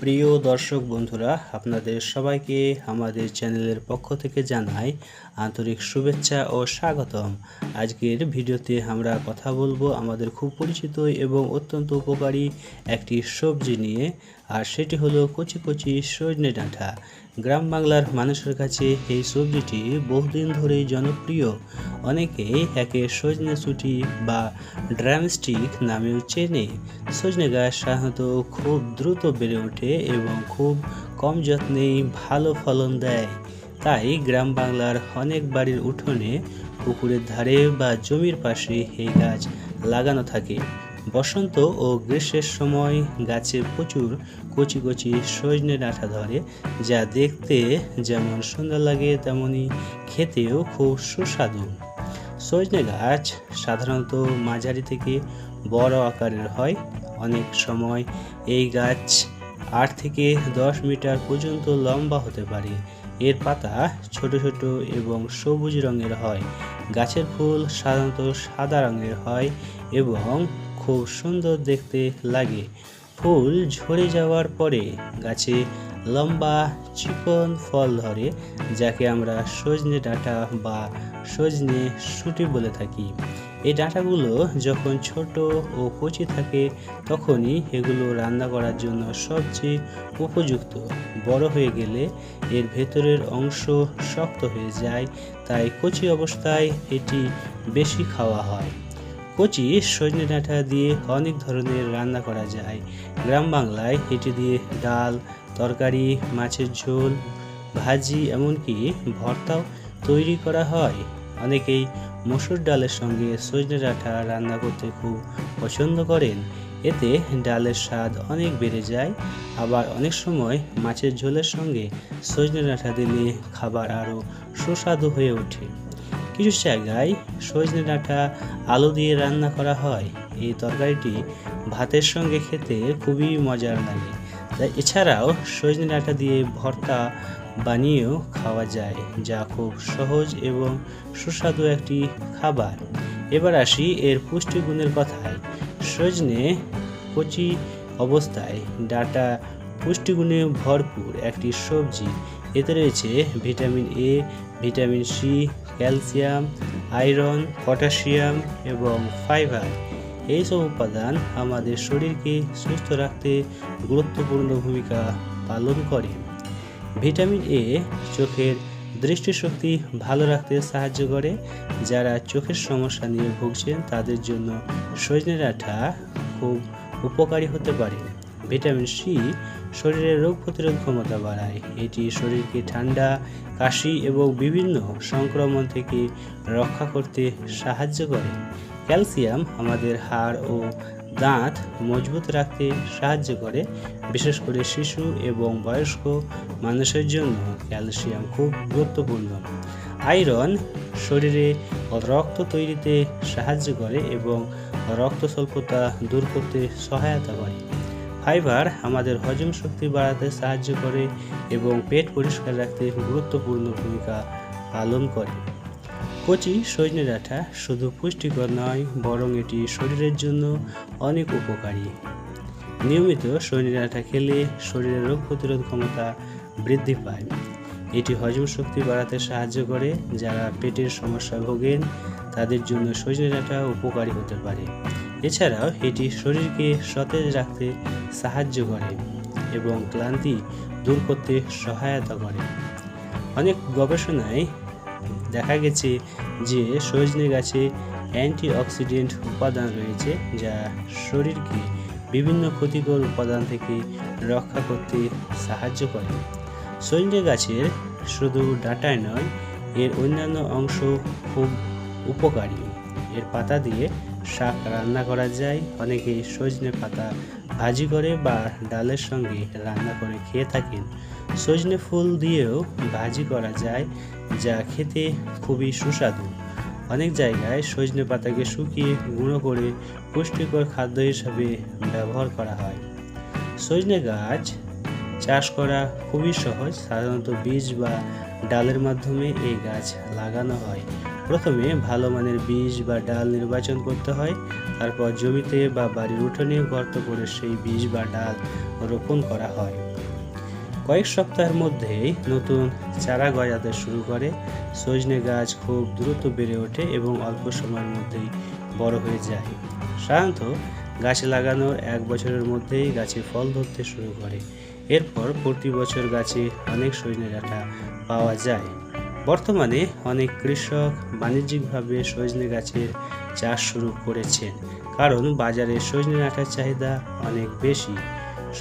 প্রিয় দর্শক বন্ধুরা, আপনাদের সবাইকে আমাদের চ্যানেলের পক্ষ থেকে জানাই আন্তরিক শুভেচ্ছা ও স্বাগতম। আজকের ভিডিওতে আমরা কথা বলবো আমাদের খুব পরিচিত এবং অত্যন্ত উপকারী একটি সবজি নিয়ে, আর সেটি হলো কচি কচি সজনে ডাঁটা। গ্রাম বাংলার মানুষের কাছে এই সবজিটি বহুদিন ধরেই জনপ্রিয়। অনেকেই একে সজনে ছুটি বা ড্রামস্টিক নামেও চেনে। সজনে গাছ সাধারণত খুব দ্রুত বেড়ে ওঠে এবং খুব কম যত্নেই ভালো ফলন দেয়। তাই গ্রাম বাংলার অনেক বাড়ির উঠোনে, পুকুরের ধারে বা জমির পাশে এই গাছ লাগানো থাকে। বসন্ত ও গ্রীষ্মের সময় গাছে প্রচুর কচি কচি সজনে ডাঁটা ধরে, যা দেখতে যেমন সুন্দর লাগে তেমনি খেতেও খুব সুস্বাদু। সজনে গাছ সাধারণত মাঝারি থেকে বড় আকারের হয়। অনেক সময় এই গাছ 8 থেকে 10 মিটার পর্যন্ত লম্বা হতে পারে। এর পাতা ছোট ছোট এবং সবুজ রঙের হয়। গাছের ফুল সাধারণত সাদা রঙের হয় এবং খুব সুন্দর দেখতে লাগে। ফুল ঝরে যাওয়ার পরে গাছে লম্বা চিকন ফল ধরে, যাকে আমরা সজনে ডাঁটা বা সজনে শুঁটি বলে থাকি। এই ডাঁটাগুলো যখন ছোট ও কচি থাকে তখনই এগুলো রান্না করার জন্য সবচেয়ে উপযুক্ত। বড় হয়ে গেলে এর ভেতরের অংশ শক্ত হয়ে যায়, তাই কচি অবস্থায় এটি বেশি খাওয়া হয়। কচি সজনে ডাঁটা দিয়ে অনেক ধরনের রান্না করা যায়। গ্রাম বাংলায় এটি দিয়ে ডাল, তরকারি, মাছের ঝোল, ভাজি, এমনকি ভর্তাও তৈরি করা হয়। অনেকেই মসুর ডালের সঙ্গে সজনে ডাঁটা রান্না করতে খুব পছন্দ করেন। এতে ডালের স্বাদ অনেক বেড়ে যায়। আবার অনেক সময় মাছের ঝোলের সঙ্গে সজনে ডাঁটা দিলে খাবার আরও সুস্বাদু হয়ে ওঠে। কিছু জায়গায় সজনে ডাঁটা আলু দিয়ে রান্না করা হয়। এই তরকারিটি ভাতের সঙ্গে খেতে খুবই মজার লাগে। তাই এছাড়াও সজনে ডাঁটা দিয়ে ভর্তা বানিয়েও খাওয়া যায়, যা খুব সহজ এবং সুস্বাদু একটি খাবার। এবার আসি এর পুষ্টিগুণের কথায়। সজনে কচি অবস্থায় ডাঁটা পুষ্টিগুণে ভরপুর একটি সবজি। এতে রয়েছে vitamin A, vitamin C, calcium, iron, potassium এবং ফাইবার। এইসব উপাদান আমাদের শরীরকে সুস্থ রাখতে গুরুত্বপূর্ণ ভূমিকা পালন করে। ভিটামিন এ চোখের দৃষ্টিশক্তি ভালো রাখতে সাহায্য করে। যারা চোখের সমস্যা নিয়ে ভুগছেন তাদের জন্য সজনে ডাঁটা খুব উপকারী হতে পারে। ভিটামিন সি শরীরের রোগ প্রতিরোধ ক্ষমতা বাড়ায়। এটি শরীরকে ঠান্ডা, কাশি এবং বিভিন্ন সংক্রমণ থেকে রক্ষা করতে সাহায্য করে। ক্যালসিয়াম আমাদের হাড় ও দাঁত মজবুত রাখতে সাহায্য করে। বিশেষ করে শিশু এবং বয়স্ক মানুষের জন্য ক্যালসিয়াম খুব গুরুত্বপূর্ণ। আয়রন শরীরে রক্ত তৈরিতে সাহায্য করে এবং রক্ত স্বল্পতা দূর করতে সহায়তা করে। ফাইবার আমাদের হজম শক্তি বাড়াতে সাহায্য করে এবং পেট পরিষ্কার রাখতে গুরুত্বপূর্ণ ভূমিকা পালন করে। কচি সজনে ডাঁটা শুধু পুষ্টিকর নয়, বরং এটি শরীরের জন্য অনেক উপকারী। নিয়মিত সজনে ডাঁটা খেলে শরীরের রোগ প্রতিরোধ ক্ষমতা বৃদ্ধি পায়। এটি হজম শক্তি বাড়াতে সাহায্য করে। যারা পেটের সমস্যায় ভোগেন তাদের জন্য সজনে ডাঁটা উপকারী হতে পারে। এছাড়াও এটি শরীরকে সতেজ রাখতে সাহায্য করে এবং ক্লান্তি দূর করতে সহায়তা করে। অনেক গবেষণায় দেখা গেছে যে সজনে গাছে অ্যান্টিঅক্সিডেন্ট উপাদান রয়েছে, যা শরীরকে বিভিন্ন ক্ষতিকর উপাদান থেকে রক্ষা করতে সাহায্য করে। সজনে গাছের শুধু ডাঁটাই নয়, এর অন্যান্য অংশ খুব উপকারী। এর পাতা দিয়ে শাক রান্না করা যায়। অনেকেই সজনে পাতা ভাজি করে বা ডালের সঙ্গে রান্না করে খেয়ে থাকেন। সজনে ফুল দিয়েও ভাজি করা যায়, যা খেতে খুবই সুস্বাদু। অনেক জায়গায় সজনে পাতাকে শুকিয়ে গুঁড়ো করে পুষ্টিকর খাদ্য হিসাবে ব্যবহার করা হয়। সজনে গাছ চাষ করা খুবই সহজ। সাধারণত বীজ বা ডালের মাধ্যমে এই গাছ লাগানো হয়। প্রথমে ভালো মানের বীজ বা ডাল নির্বাচন করতে হয়। তারপর জমিতে বা বাড়ির উঠোনে গর্ত করে সেই বীজ বা ডাল রোপণ করা হয়। কয়েক সপ্তাহের মধ্যেই নতুন চারা গজাতে শুরু করে। সজনে গাছ খুব দ্রুত বেড়ে ওঠে এবং অল্প সময়ের মধ্যেই বড় হয়ে যায়। সাধারণত গাছ লাগানোর 1 বছরের মধ্যেই গাছে ফল ধরতে শুরু করে। এরপর প্রতি বছর গাছে অনেক সজনে ডাঁটা পাওয়া যায়। বর্তমানে অনেক কৃষক বাণিজ্যিকভাবে সজনে গাছের চাষ শুরু করেছেন, কারণ বাজারে সজনে ডাঁটার চাহিদা অনেক বেশি।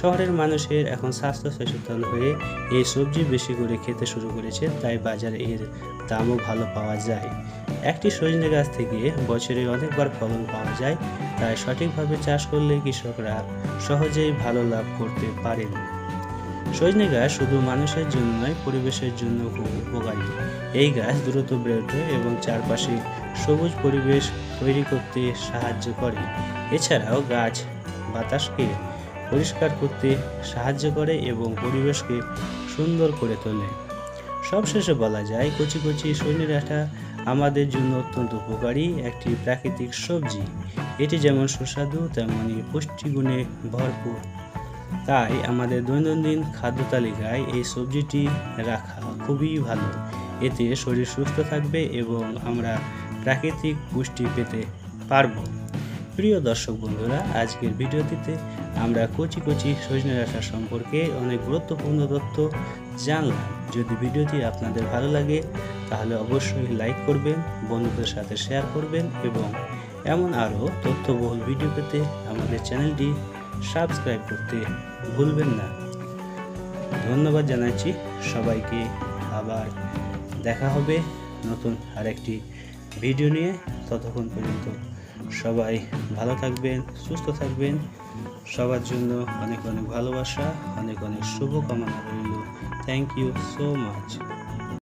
শহরের মানুষের এখন স্বাস্থ্য সচেতন হয়ে এই সবজি বেশি করে খেতে শুরু করেছে, তাই বাজারে এর দামও ভালো পাওয়া যায়। একটি সজনে গাছ থেকে বছরে অনেকবার ফলন পাওয়া যায়, তাই সঠিকভাবে চাষ করলে কৃষকরা সহজেই ভালো লাভ করতে পারেন। সজনে গাছ শুধু মানুষের জন্য নয়, পরিবেশের জন্য খুব উপকারী। এই গাছ দ্রুত বেড়ে ওঠে এবং চারপাশে সবুজ পরিবেশ তৈরি করতে সাহায্য করে। এছাড়াও গাছ বাতাসকে পরিষ্কার করতে সাহায্য করে এবং পরিবেশকে সুন্দর করে তোলে। সবশেষে বলা যায়, কচি কচি সজনে ডাঁটা আমাদের জন্য অত্যন্ত উপকারী একটি প্রাকৃতিক সবজি। এটি যেমন সুস্বাদু তেমনি পুষ্টিগুণে ভরপুর। তাই আমাদের দৈনন্দিন খাদ্য তালিকায় এই সবজিটি রাখা খুবই ভালো। এতে শরীর সুস্থ থাকবে এবং আমরা প্রাকৃতিক পুষ্টি পেতে পারব। প্রিয় দর্শক বন্ধুরা, আজকের ভিডিওটিতে আমরা কচি কচি সজনে ডাঁটা সম্পর্কে অনেক গুরুত্বপূর্ণ তথ্য জানলাম। যদি ভিডিওটি আপনাদের ভালো লাগে তাহলে অবশ্যই লাইক করবেন, বন্ধুদের সাথে শেয়ার করবেন এবং এমন আরও তথ্যবহুল ভিডিও পেতে আমাদের চ্যানেলটি সাবস্ক্রাইব করতে ভুলবেন না। ধন্যবাদ জানাচ্ছি সবাইকে। আবার দেখা হবে নতুন আরেকটি ভিডিও নিয়ে। ততক্ষণ পর্যন্ত সবাই ভালো থাকবেন, সুস্থ থাকবেন। সবার জন্য অনেক অনেক ভালোবাসা, অনেক অনেক শুভকামনা রইল। Thank you so much.